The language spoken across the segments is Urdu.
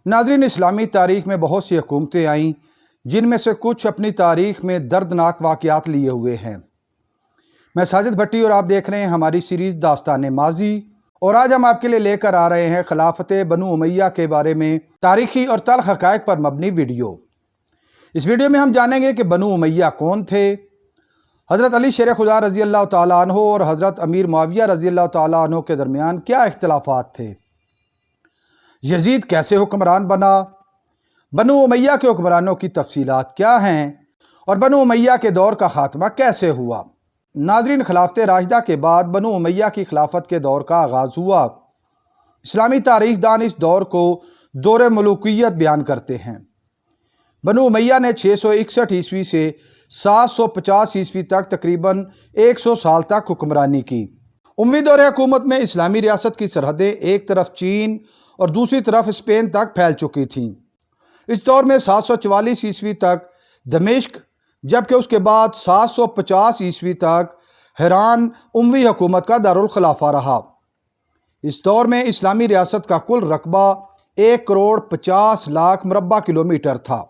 ناظرین، اسلامی تاریخ میں بہت سی حکومتیں آئیں جن میں سے کچھ اپنی تاریخ میں دردناک واقعات لیے ہوئے ہیں۔ میں ساجد بھٹی اور آپ دیکھ رہے ہیں ہماری سیریز داستان ماضی، اور آج ہم آپ کے لیے لے کر آ رہے ہیں خلافت بنو امیہ کے بارے میں تاریخی اور تلخ حقائق پر مبنی ویڈیو۔ اس ویڈیو میں ہم جانیں گے کہ بنو امیہ کون تھے، حضرت علی شیر خدا رضی اللہ تعالیٰ عنہ اور حضرت امیر معاویہ رضی اللہ تعالیٰ عنہ کے درمیان کیا اختلافات تھے، یزید کیسے حکمران بنا، بنو امیہ کے حکمرانوں کی تفصیلات کیا ہیں، اور بنو امیہ کے دور کا خاتمہ کیسے ہوا۔ ناظرین، خلافت راشدہ کے بعد بنو امیہ کی خلافت کے دور کا آغاز ہوا۔ اسلامی تاریخ دان اس دور کو دور ملوکیت بیان کرتے ہیں۔ بنو امیہ نے 661 عیسوی سے 750 عیسوی تک تقریباً 100 سال تک حکمرانی کی۔ اموی دور حکومت میں اسلامی ریاست کی سرحدیں ایک طرف چین اور دوسری طرف اسپین تک پھیل چکی تھیں۔ اس دور میں 744 عیسوی تک دمشق، جبکہ اس کے بعد 750 عیسوی تک حران اموی حکومت کا دارالخلافہ رہا۔ اس دور میں اسلامی ریاست کا کل رقبہ 1,50,00,000 مربع کلومیٹر تھا۔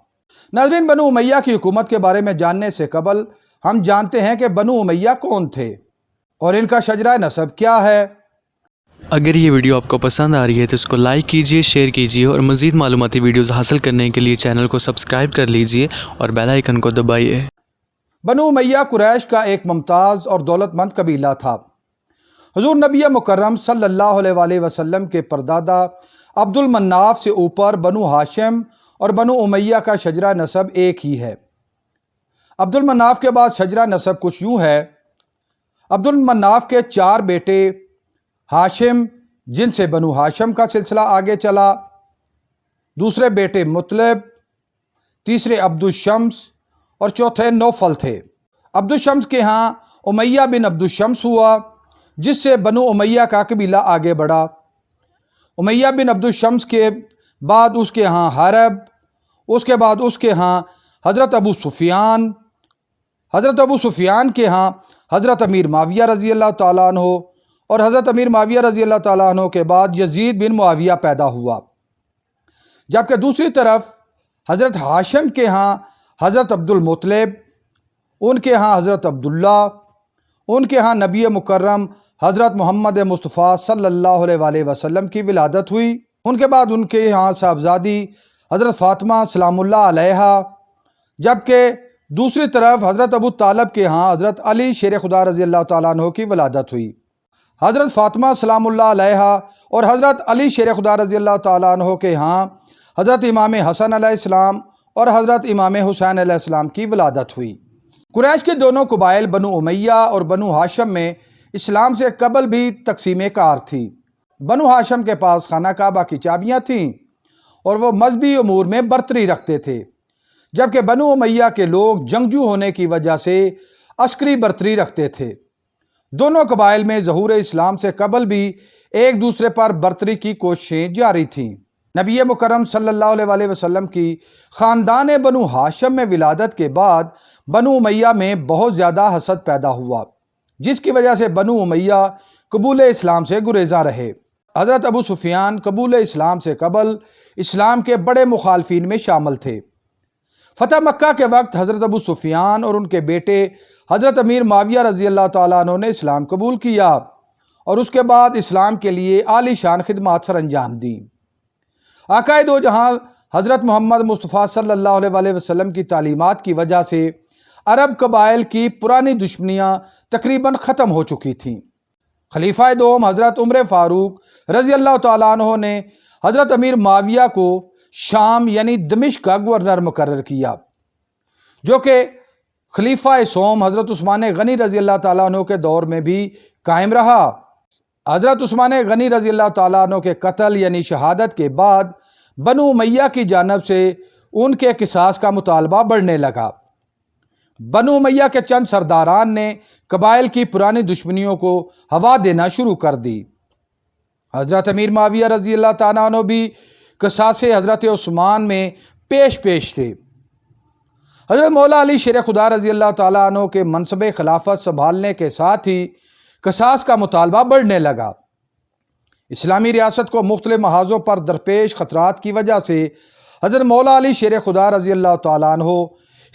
ناظرین، بنو امیہ کی حکومت کے بارے میں جاننے سے قبل ہم جانتے ہیں کہ بنو امیہ کون تھے اور ان کا شجرہ نسب کیا ہے۔ اگر یہ ویڈیو آپ کو پسند آ رہی ہے تو اس کو لائک کیجئے، شیئر کیجئے اور مزید معلوماتی ویڈیوز حاصل کرنے کے لیے چینل کو سبسکرائب کر لیجئے اور بیل آئیکن کو دبائیے۔ بنو امیہ قریش کا ایک ممتاز اور دولت مند قبیلہ تھا۔ حضور نبی مکرم صلی اللہ علیہ وآلہ وسلم کے پردادا عبد المناف سے اوپر بنو ہاشم اور بنو امیہ کا شجرہ نسب ایک ہی ہے۔ عبد المناف کے بعد شجرہ نسب کچھ یوں ہے: عبد المناف کے 4 بیٹے ہاشم، جن سے بنو ہاشم کا سلسلہ آگے چلا، دوسرے بیٹے مطلب، تیسرے عبد الشمس اور چوتھے نوفل تھے۔ عبد الشمس کے ہاں امیہ بن عبد الشمس ہوا، جس سے بنو امیہ کا قبیلہ آگے بڑھا۔ امیہ بن عبد الشمس کے بعد اس کے ہاں حرب، اس کے بعد اس کے ہاں حضرت ابو سفیان، حضرت ابو سفیان کے ہاں حضرت امیر معاویہ رضی اللہ تعالیٰ عنہ، اور حضرت امیر معاویہ رضی اللہ تعالیٰ عنہ کے بعد یزید بن معاویہ پیدا ہوا۔ جبکہ دوسری طرف حضرت ہاشم کے ہاں حضرت عبد المطلب، ان کے ہاں حضرت عبداللہ، ان کے ہاں نبی مکرم حضرت محمد مصطفیٰ صلی اللہ علیہ وآلہ وسلم کی ولادت ہوئی۔ ان کے بعد ان کے ہاں صاحبزادی حضرت فاطمہ سلام اللہ علیہا، جبکہ دوسری طرف حضرت ابو طالب کے ہاں حضرت علی شیر خدا رضی اللہ تعالیٰ عنہ کی ولادت ہوئی۔ حضرت فاطمہ سلام اللہ علیہا اور حضرت علی شیر خدا رضی اللہ تعالیٰ عنہ کے ہاں حضرت امام حسن علیہ السلام اور حضرت امام حسین علیہ السلام کی ولادت ہوئی۔ قریش کے دونوں قبائل بنو امیہ اور بنو ہاشم میں اسلام سے قبل بھی تقسیم کار تھی۔ بنو ہاشم کے پاس خانہ کعبہ کی چابیاں تھیں اور وہ مذہبی امور میں برتری رکھتے تھے، جبکہ بنو امیہ کے لوگ جنگجو ہونے کی وجہ سے عسکری برتری رکھتے تھے۔ دونوں قبائل میں ظہور اسلام سے قبل بھی ایک دوسرے پر برتری کی کوششیں جاری تھیں۔ نبی مکرم صلی اللہ علیہ وآلہ وسلم کی خاندان بنو ہاشم میں ولادت کے بعد بنو امیہ میں بہت زیادہ حسد پیدا ہوا، جس کی وجہ سے بنو امیہ قبول اسلام سے گریزاں رہے۔ حضرت ابو سفیان قبول اسلام سے قبل اسلام کے بڑے مخالفین میں شامل تھے۔ فتح مکہ کے وقت حضرت ابو سفیان اور ان کے بیٹے حضرت امیر معاویہ رضی اللہ تعالیٰ عنہ نے اسلام قبول کیا اور اس کے بعد اسلام کے لیے عالی شان خدمات سر انجام دیں۔ آقائے دو جہاں حضرت محمد مصطفیٰ صلی اللہ علیہ وآلہ وسلم کی تعلیمات کی وجہ سے عرب قبائل کی پرانی دشمنیاں تقریباً ختم ہو چکی تھیں۔ خلیفہ دوم حضرت عمر فاروق رضی اللہ تعالیٰ عنہ نے حضرت امیر معاویہ کو شام یعنی دمشق کا گورنر مقرر کیا، جو کہ خلیفہ سوم حضرت عثمان غنی رضی اللہ تعالیٰ عنہ کے دور میں بھی قائم رہا۔ حضرت عثمان غنی رضی اللہ تعالیٰ عنہ کے قتل یعنی شہادت کے بعد بنو امیہ کی جانب سے ان کے قصاص کا مطالبہ بڑھنے لگا۔ بنو امیہ کے چند سرداران نے قبائل کی پرانی دشمنیوں کو ہوا دینا شروع کر دی۔ حضرت امیر معاویہ رضی اللہ تعالیٰ عنہ بھی قصاص حضرت عثمان میں پیش تھے۔ حضرت مولا علی شیر خدا رضی اللہ تعالیٰ عنہ کے منصب خلافت سنبھالنے کے ساتھ ہی قصاص کا مطالبہ بڑھنے لگا۔ اسلامی ریاست کو مختلف محاذوں پر درپیش خطرات کی وجہ سے حضرت مولا علی شیر خدا رضی اللہ تعالیٰ عنہ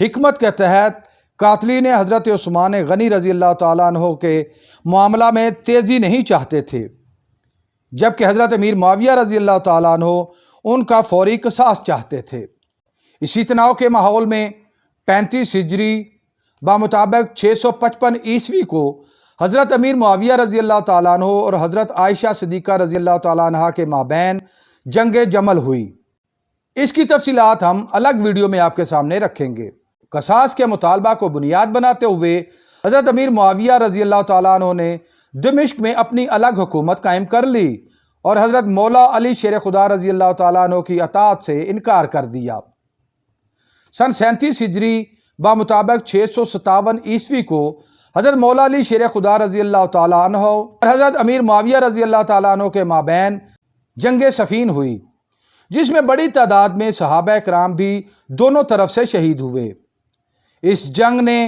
حکمت کے تحت قاتلین حضرت عثمان غنی رضی اللہ تعالیٰ عنہ کے معاملہ میں تیزی نہیں چاہتے تھے، جبکہ حضرت امیر معاویہ رضی اللہ تعالیٰ عنہ ان کا فوری قصاص چاہتے تھے۔ اسی تناؤ کے ماحول میں 35 ہجری بمطابق 655 عیسوی کو حضرت امیر معاویہ رضی اللہ تعالیٰ عنہ اور حضرت عائشہ صدیقہ رضی اللہ تعالیٰ عنہ کے مابین جنگ جمل ہوئی۔ اس کی تفصیلات ہم الگ ویڈیو میں آپ کے سامنے رکھیں گے۔ قصاص کے مطالبہ کو بنیاد بناتے ہوئے حضرت امیر معاویہ رضی اللہ تعالیٰ عنہ نے دمشق میں اپنی الگ حکومت قائم کر لی اور حضرت مولا علی شیر خدا رضی اللہ تعالیٰ عنہ کی اطاعت سے انکار کر دیا۔ سن 37 ہجری بمطابق 657 عیسوی کو حضرت مولا علی شیر خدا رضی اللہ تعالیٰ عنہ اور حضرت امیر معاویہ رضی اللہ تعالیٰ عنہ کے مابین جنگ صفین ہوئی، جس میں بڑی تعداد میں صحابہ کرام بھی دونوں طرف سے شہید ہوئے۔ اس جنگ نے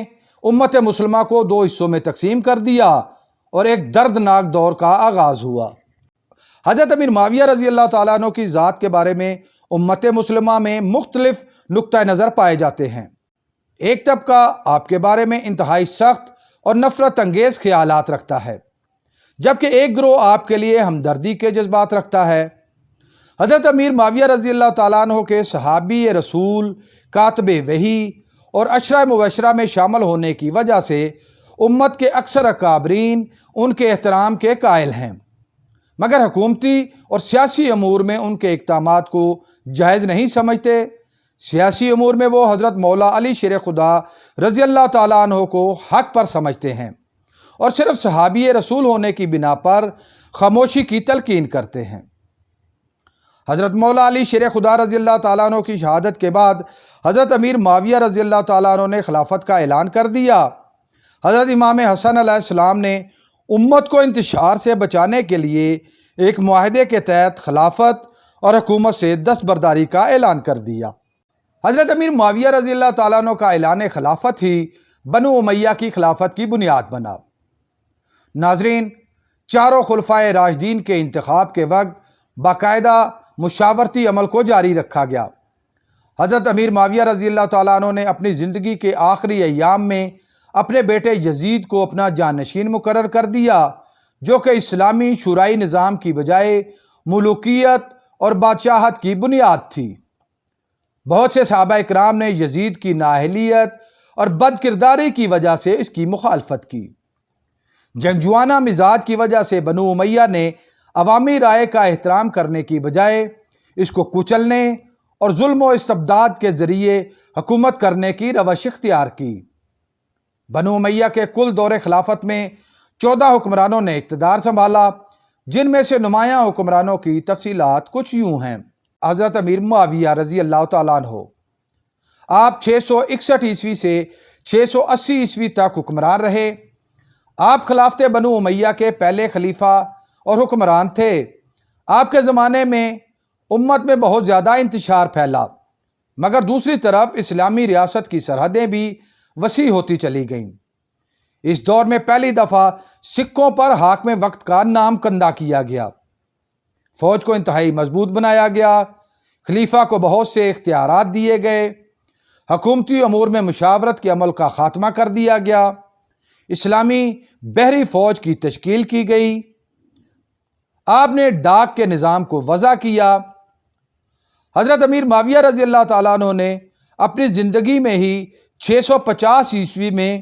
امت مسلمہ کو 2 حصوں میں تقسیم کر دیا اور ایک دردناک دور کا آغاز ہوا۔ حضرت امیر معاویہ رضی اللہ تعالیٰ عنہ کی ذات کے بارے میں امت مسلمہ میں مختلف نقطہ نظر پائے جاتے ہیں۔ ایک طبقہ آپ کے بارے میں انتہائی سخت اور نفرت انگیز خیالات رکھتا ہے، جبکہ ایک گروہ آپ کے لیے ہمدردی کے جذبات رکھتا ہے۔ حضرت امیر معاویہ رضی اللہ تعالیٰ عنہ کے صحابی رسول، کاتب وحی اور عشرہ مبشرہ میں شامل ہونے کی وجہ سے امت کے اکثر اکابرین ان کے احترام کے قائل ہیں، مگر حکومتی اور سیاسی امور میں ان کے اقدامات کو جائز نہیں سمجھتے۔ سیاسی امور میں وہ حضرت مولا علی شیر خدا رضی اللہ تعالیٰ عنہ کو حق پر سمجھتے ہیں اور صرف صحابی رسول ہونے کی بنا پر خاموشی کی تلقین کرتے ہیں۔ حضرت مولا علی شیر خدا رضی اللہ تعالیٰ عنہ کی شہادت کے بعد حضرت امیر معاویہ رضی اللہ تعالیٰ عنہ نے خلافت کا اعلان کر دیا۔ حضرت امام حسن علیہ السلام نے امت کو انتشار سے بچانے کے لیے ایک معاہدے کے تحت خلافت اور حکومت سے دستبرداری کا اعلان کر دیا۔ حضرت امیر معاویہ رضی اللہ تعالیٰ عنہ کا اعلان خلافت ہی بنو امیہ کی خلافت کی بنیاد بنا۔ ناظرین، چاروں خلفائے راشدین کے انتخاب کے وقت باقاعدہ مشاورتی عمل کو جاری رکھا گیا۔ حضرت امیر معاویہ رضی اللہ تعالیٰ عنہ نے اپنی زندگی کے آخری ایام میں اپنے بیٹے یزید کو اپنا جانشین مقرر کر دیا، جو کہ اسلامی شورائی نظام کی بجائے ملوکیت اور بادشاہت کی بنیاد تھی۔ بہت سے صحابہ اکرام نے یزید کی نااہلیت اور بد کرداری کی وجہ سے اس کی مخالفت کی۔ جنگجوانہ مزاج کی وجہ سے بنو امیہ نے عوامی رائے کا احترام کرنے کی بجائے اس کو کچلنے اور ظلم و استبداد کے ذریعے حکومت کرنے کی روش اختیار کی۔ بنو امیہ کے کل دور خلافت میں 14 حکمرانوں نے اقتدار سنبھالا، جن میں سے نمایاں حکمرانوں کی تفصیلات کچھ یوں ہیں۔ حضرت امیر معاویہ رضی اللہ تعالیٰ عنہ، آپ 661 عیسوی سے 680 عیسوی تک حکمران رہے۔ آپ خلافت بنو امیہ کے پہلے خلیفہ اور حکمران تھے۔ آپ کے زمانے میں امت میں بہت زیادہ انتشار پھیلا، مگر دوسری طرف اسلامی ریاست کی سرحدیں بھی وسیع ہوتی چلی گئیں۔ اس دور میں پہلی دفعہ سکوں پر حاکم وقت کا نام کندہ کیا گیا، فوج کو انتہائی مضبوط بنایا گیا، خلیفہ کو بہت سے اختیارات دیے گئے، حکومتی امور میں مشاورت کے عمل کا خاتمہ کر دیا گیا، اسلامی بحری فوج کی تشکیل کی گئی، آپ نے ڈاک کے نظام کو وضع کیا۔ حضرت امیر معاویہ رضی اللہ تعالیٰ عنہ نے اپنی زندگی میں ہی 650 عیسوی میں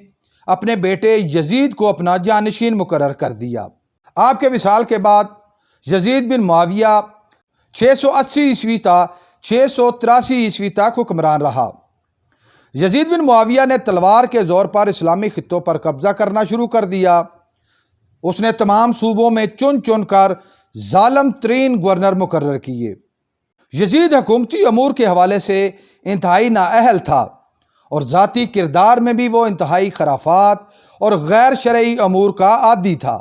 اپنے بیٹے یزید کو اپنا جانشین مقرر کر دیا۔ آپ کے وصال کے بعد یزید بن معاویہ 680 عیسوی تا 683 عیسوی تک حکمران رہا۔ یزید بن معاویہ نے تلوار کے زور پر اسلامی خطوں پر قبضہ کرنا شروع کر دیا۔ اس نے تمام صوبوں میں چن چن کر ظالم ترین گورنر مقرر کیے۔ یزید حکومتی امور کے حوالے سے انتہائی نااہل تھا اور ذاتی کردار میں بھی وہ انتہائی خرافات اور غیر شرعی امور کا عادی تھا۔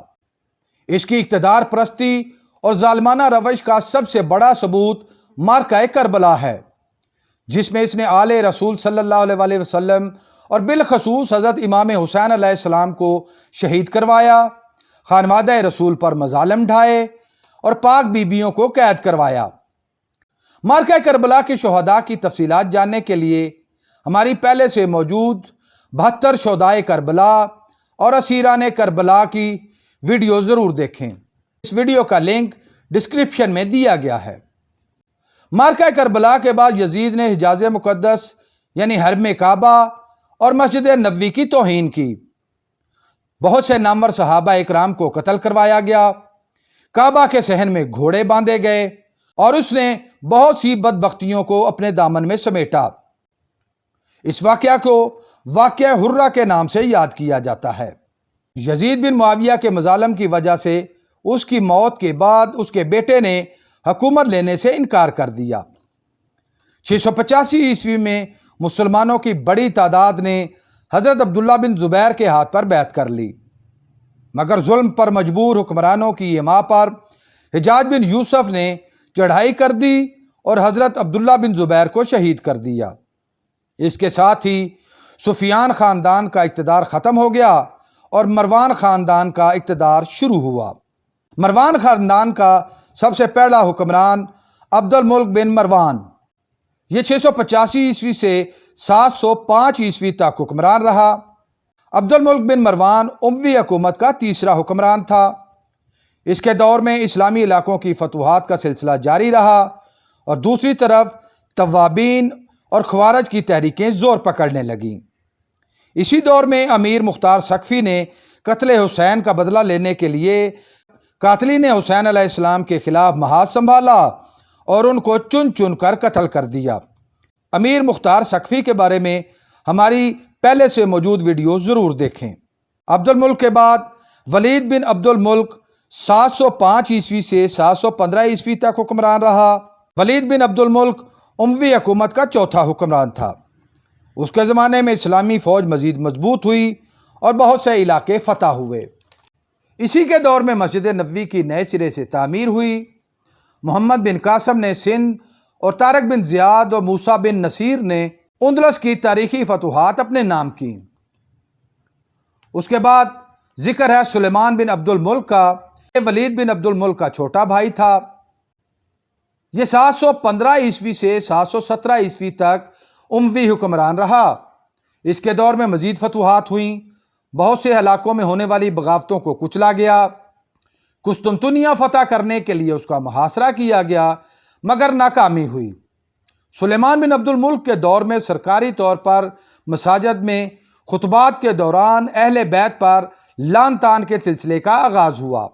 اس کی اقتدار پرستی اور ظالمانہ روش کا سب سے بڑا ثبوت معرکہ کربلا ہے، جس میں اس نے آل رسول صلی اللہ علیہ وسلم اور بالخصوص حضرت امام حسین علیہ السلام کو شہید کروایا، خانوادہ رسول پر مظالم ڈھائے اور پاک بیبیوں کو قید کروایا۔ معرکہ کربلا کے شہداء کی تفصیلات جاننے کے لیے ہماری پہلے سے موجود 72 شہدائے کربلا اور اسیران کربلا کی ویڈیو ضرور دیکھیں۔ اس ویڈیو کا لنک ڈسکرپشن میں دیا گیا ہے۔ معرکہ کربلا کے بعد یزید نے حجاز مقدس یعنی حرم کعبہ اور مسجد نبوی کی توہین کی۔ بہت سے نامور صحابہ اکرام کو قتل کروایا گیا۔ کعبہ کے صحن میں گھوڑے باندھے گئے اور اس نے بہت سی بدبختیوں کو اپنے دامن میں سمیٹا۔ اس واقعہ کو واقعہ حرہ کے نام سے یاد کیا جاتا ہے۔ یزید بن معاویہ کے مظالم کی وجہ سے اس کی موت کے بعد اس کے بیٹے نے حکومت لینے سے انکار کر دیا۔ 685 عیسوی میں مسلمانوں کی بڑی تعداد نے حضرت عبداللہ بن زبیر کے ہاتھ پر بیعت کر لی، مگر ظلم پر مجبور حکمرانوں کی ایما پر حجاج بن یوسف نے چڑھائی کر دی اور حضرت عبداللہ بن زبیر کو شہید کر دیا۔ اس کے ساتھ ہی سفیان خاندان کا اقتدار ختم ہو گیا اور مروان خاندان کا اقتدار شروع ہوا۔ مروان خاندان کا سب سے پہلا حکمران عبد الملک بن مروان، یہ 685 عیسوی سے 705 عیسوی تک حکمران رہا۔ عبد الملک بن مروان اموی حکومت کا تیسرا حکمران تھا۔ اس کے دور میں اسلامی علاقوں کی فتوحات کا سلسلہ جاری رہا اور دوسری طرف توابین اور خوارج کی تحریکیں زور پکڑنے لگیں۔ اسی دور میں امیر مختار سقفی نے قتل حسین کا بدلہ لینے کے لیے قاتلین حسین علیہ السلام کے خلاف محاذ سنبھالا اور ان کو چن چن کر قتل کر دیا۔ امیر مختار سقفی کے بارے میں ہماری پہلے سے موجود ویڈیو ضرور دیکھیں۔ عبد الملک کے بعد ولید بن عبد الملک 705 عیسوی سے 715 عیسوی تک حکمران رہا۔ ولید بن عبد الملک اموی حکومت کا چوتھا حکمران تھا۔ اس کے زمانے میں اسلامی فوج مزید مضبوط ہوئی اور بہت سے علاقے فتح ہوئے۔ اسی کے دور میں مسجد نبوی کی نئے سرے سے تعمیر ہوئی۔ محمد بن قاسم نے سندھ اور طارق بن زیاد اور موسیٰ بن نصیر نے اندلس کی تاریخی فتوحات اپنے نام کی۔ اس کے بعد ذکر ہے سلیمان بن عبد الملک کا۔ یہ ولید بن عبد الملک کا چھوٹا بھائی تھا۔ یہ 715 عیسوی سے 717 عیسوی تک اموی حکمران رہا۔ اس کے دور میں مزید فتوحات ہوئیں۔ بہت سے علاقوں میں ہونے والی بغاوتوں کو کچلا گیا۔ قسطنطنیہ فتح کرنے کے لیے اس کا محاصرہ کیا گیا مگر ناکامی ہوئی۔ سلیمان بن عبد الملک کے دور میں سرکاری طور پر مساجد میں خطبات کے دوران اہل بیت پر لعن طعن کے سلسلے کا آغاز ہوا۔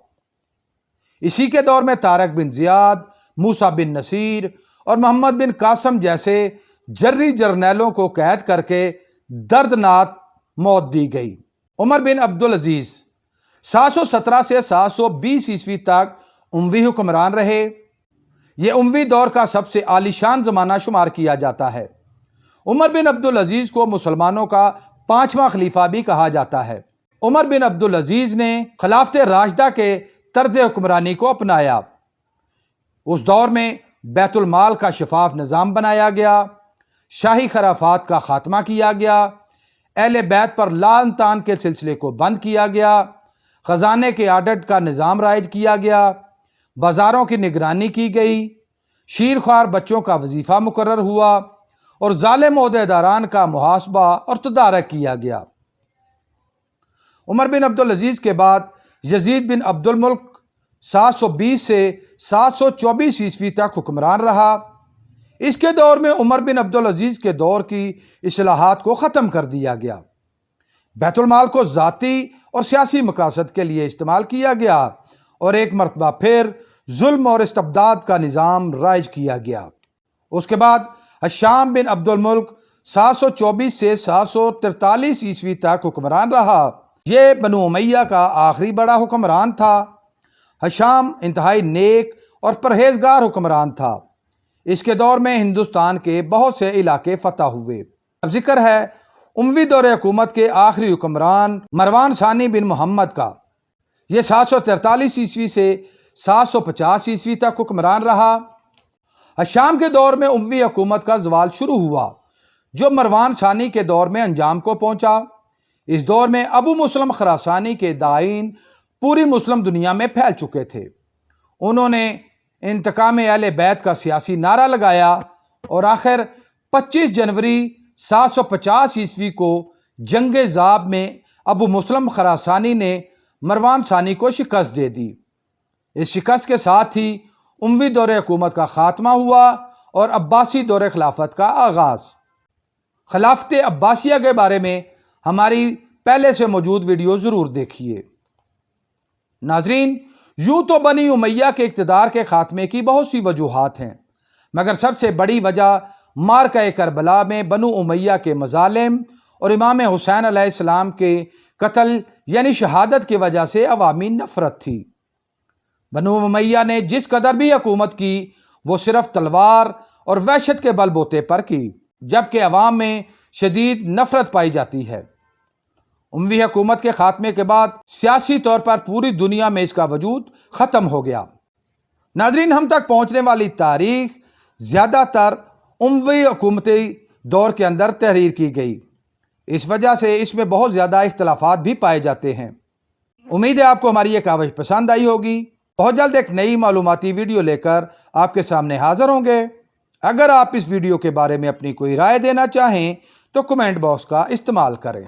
اسی کے دور میں طارق بن زیاد، موسیٰ بن نصیر اور محمد بن قاسم جیسے جری جرنیلوں کو قید کر کے دردناک موت دی گئی۔ عمر بن عبدالعزیز 717 سے 720 عیسوی تک اموی حکمران رہے۔ یہ اموی دور کا سب سے عالی شان زمانہ شمار کیا جاتا ہے۔ عمر بن عبدالعزیز کو مسلمانوں کا 5واں خلیفہ بھی کہا جاتا ہے۔ عمر بن عبدالعزیز نے خلافت راشدہ کے طرز حکمرانی کو اپنایا۔ اس دور میں بیت المال کا شفاف نظام بنایا گیا، شاہی خرافات کا خاتمہ کیا گیا، اہل بیت پر لعن طعن کے سلسلے کو بند کیا گیا، خزانے کے آڈٹ کا نظام رائج کیا گیا، بازاروں کی نگرانی کی گئی، شیرخوار بچوں کا وظیفہ مقرر ہوا اور ظالم عہدیداران کا محاسبہ اور تدارک کیا گیا۔ عمر بن عبدالعزیز کے بعد یزید بن عبد الملک 720 سے 724 عیسوی تک حکمران رہا۔ اس کے دور میں عمر بن عبدالعزیز کے دور کی اصلاحات کو ختم کر دیا گیا۔ بیت المال کو ذاتی اور سیاسی مقاصد کے لیے استعمال کیا گیا اور ایک مرتبہ پھر ظلم اور استبداد کا نظام رائج کیا گیا۔ اس کے بعد ہشام بن عبد الملک 724 سے 743 عیسوی تک حکمران رہا۔ یہ بنو امیہ کا آخری بڑا حکمران تھا۔ ہشام انتہائی نیک اور پرہیزگار حکمران تھا۔ اس کے دور میں ہندوستان کے بہت سے علاقے فتح ہوئے۔ اب ذکر ہے اموی دور حکومت کے آخری حکمران مروان ثانی بن محمد کا۔ یہ 743 عیسوی سے 750 عیسوی تک حکمران رہا۔ ہشام کے دور میں اموی حکومت کا زوال شروع ہوا جو مروان ثانی کے دور میں انجام کو پہنچا۔ اس دور میں ابو مسلم خراسانی کے داعین پوری مسلم دنیا میں پھیل چکے تھے۔ انہوں نے انتقام اہل بیت کا سیاسی نعرہ لگایا اور آخر 25 جنوری 750 عیسوی کو جنگ ذاب میں ابو مسلم خراسانی نے مروان ثانی کو شکست دے دی۔ اس شکست کے ساتھ ہی اموی دور حکومت کا خاتمہ ہوا اور عباسی دور خلافت کا آغاز۔ خلافت عباسیہ کے بارے میں ہماری پہلے سے موجود ویڈیو ضرور دیکھیے۔ ناظرین، یوں تو بنی امیہ کے اقتدار کے خاتمے کی بہت سی وجوہات ہیں، مگر سب سے بڑی وجہ معرکہ کربلا میں بنو امیہ کے مظالم اور امام حسین علیہ السلام کے قتل یعنی شہادت کی وجہ سے عوامی نفرت تھی۔ بنو امیہ نے جس قدر بھی حکومت کی وہ صرف تلوار اور وحشت کے بل بوتے پر کی، جبکہ عوام میں شدید نفرت پائی جاتی ہے۔ اموی حکومت کے خاتمے کے بعد سیاسی طور پر پوری دنیا میں اس کا وجود ختم ہو گیا۔ ناظرین، ہم تک پہنچنے والی تاریخ زیادہ تر اموی حکومتی دور کے اندر تحریر کی گئی، اس وجہ سے اس میں بہت زیادہ اختلافات بھی پائے جاتے ہیں۔ امید ہے آپ کو ہماری یہ کاوش پسند آئی ہوگی۔ بہت جلد ایک نئی معلوماتی ویڈیو لے کر آپ کے سامنے حاضر ہوں گے۔ اگر آپ اس ویڈیو کے بارے میں اپنی کوئی رائے دینا چاہیں تو کمنٹ باکس کا استعمال کریں۔